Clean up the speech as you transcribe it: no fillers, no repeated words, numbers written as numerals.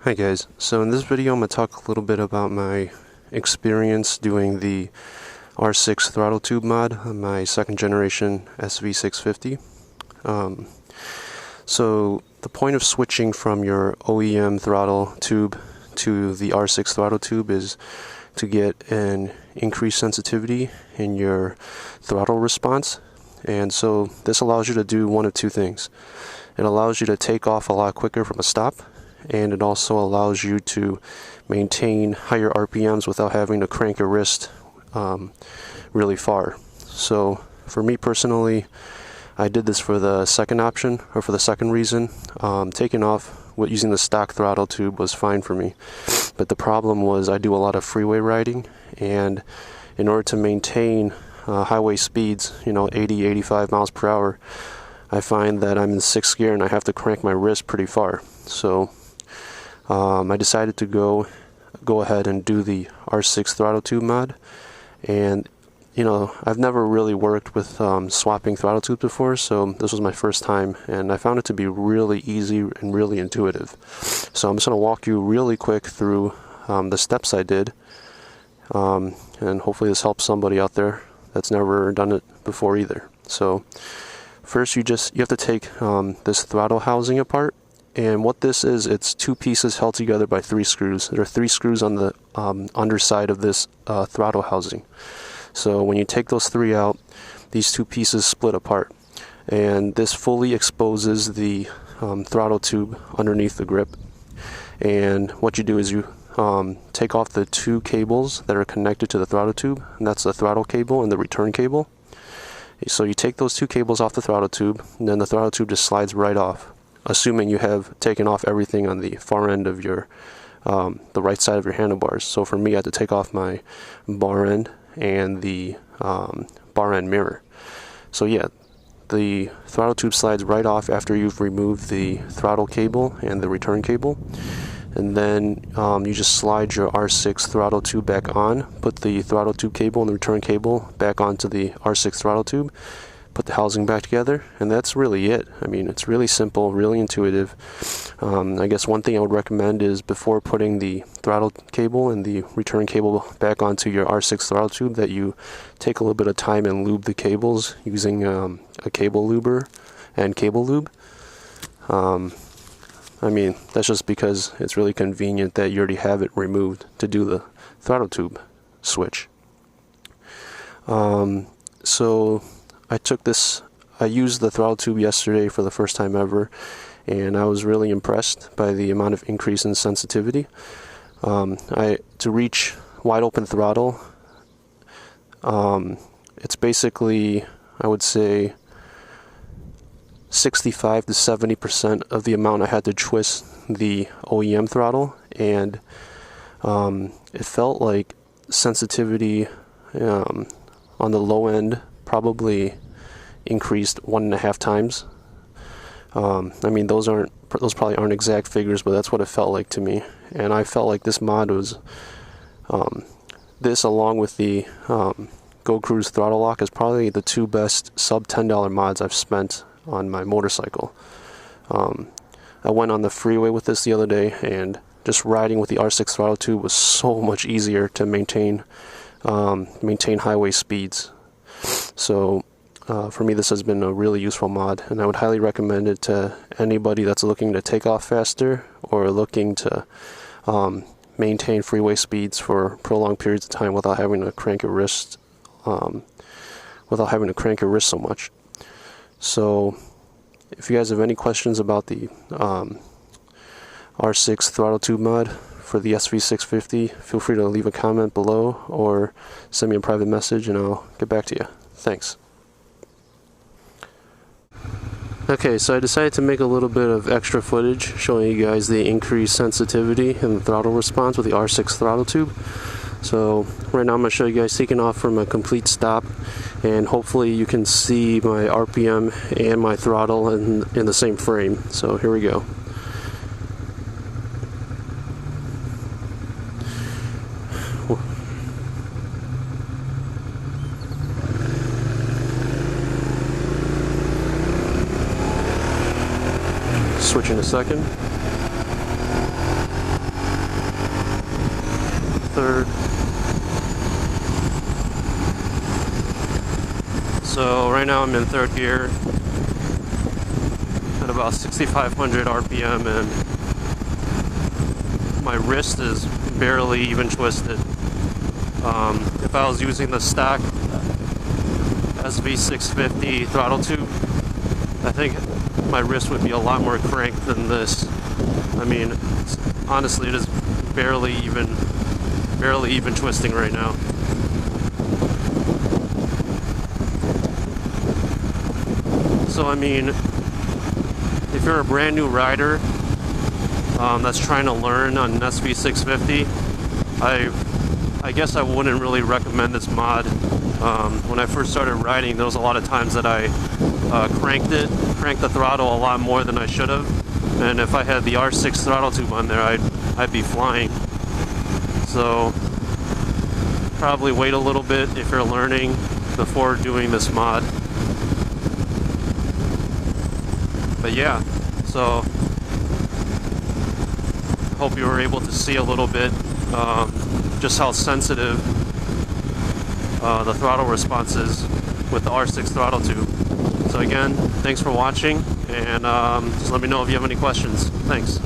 Hi guys, so in this video I'm going to talk a little bit about my experience doing the R6 throttle tube mod on my second generation SV650. So the point of switching from your OEM throttle tube to the R6 throttle tube is to get an increased sensitivity in your throttle response, and so this allows you to do one of two things. It allows you to take off a lot quicker from a stop, and it also allows you to maintain higher RPMs without having to crank your wrist really far. So for me personally, I did this for the second option, or for the second reason. Taking off using the stock throttle tube was fine for me, but the problem was I do a lot of freeway riding, and in order to maintain highway speeds, 80, 85 miles per hour, I find that I'm in sixth gear and I have to crank my wrist pretty far. So I decided to go ahead and do the R6 throttle tube mod, and I've never really worked with swapping throttle tubes before, so this was my first time, and I found it to be really easy and really intuitive. So I'm just going to walk you really quick through the steps I did, and hopefully this helps somebody out there that's never done it before either. So first you have to take this throttle housing apart. And what this is, it's two pieces held together by 3 screws. There are 3 screws on the underside of this throttle housing. So when you take those 3 out, these 2 pieces split apart. And this fully exposes the throttle tube underneath the grip. And what you do is you take off the 2 cables that are connected to the throttle tube, and that's the throttle cable and the return cable. So you take those 2 cables off the throttle tube, and then the throttle tube just slides right off, assuming you have taken off everything on the far end of your the right side of your handlebars. So for me, I had to take off my bar end and the bar end mirror. So yeah, the throttle tube slides right off after you've removed the throttle cable and the return cable, and then you just slide your R6 throttle tube back on, put the throttle tube cable and the return cable back onto the R6 throttle tube, put the housing back together, and that's really it. I mean, it's really simple, really intuitive. I guess one thing I would recommend is before putting the throttle cable and the return cable back onto your R6 throttle tube, that you take a little bit of time and lube the cables using a cable luber and cable lube. I mean, that's just because it's really convenient that you already have it removed to do the throttle tube switch. So I used the throttle tube yesterday for the first time ever, and I was really impressed by the amount of increase in sensitivity. To reach wide open throttle, it's basically, I would say, 65 to 70% of the amount I had to twist the OEM throttle, and it felt like sensitivity on the low end probably increased 1.5 times. I mean, those probably aren't exact figures, but that's what it felt like to me. And I felt like this mod was this, along with the Go Cruise throttle lock, is probably the 2 best sub $10 mods I've spent on my motorcycle. I went on the freeway with this the other day, and just riding with the R6 throttle tube was so much easier to maintain highway speeds. So for me, this has been a really useful mod, and I would highly recommend it to anybody that's looking to take off faster or looking to maintain freeway speeds for prolonged periods of time without having to crank your wrist so much. So if you guys have any questions about the R6 throttle tube mod for the SV650, feel free to leave a comment below or send me a private message and I'll get back to you. Thanks. Okay, so I decided to make a little bit of extra footage showing you guys the increased sensitivity in the throttle response with the R6 throttle tube. So right now I'm going to show you guys taking off from a complete stop, and hopefully you can see my RPM and my throttle in the same frame. So here we go. Switch in a second. third. So right now I'm in third gear at about 6,500 RPM, and my wrist is barely even twisted. If I was using the stock SV650 throttle tube, I think my wrist would be a lot more cranked than this. I mean, honestly, it is barely even twisting right now. So I mean, if you're a brand new rider that's trying to learn on an SV650, I guess I wouldn't really recommend this mod. When I first started riding, there was a lot of times that I cranked the throttle a lot more than I should have, and if I had the R6 throttle tube on there, I'd be flying. So probably wait a little bit if you're learning before doing this mod. But yeah, so hope you were able to see a little bit just how sensitive the throttle response is with the R6 throttle tube. So again, thanks for watching, and just let me know if you have any questions. Thanks.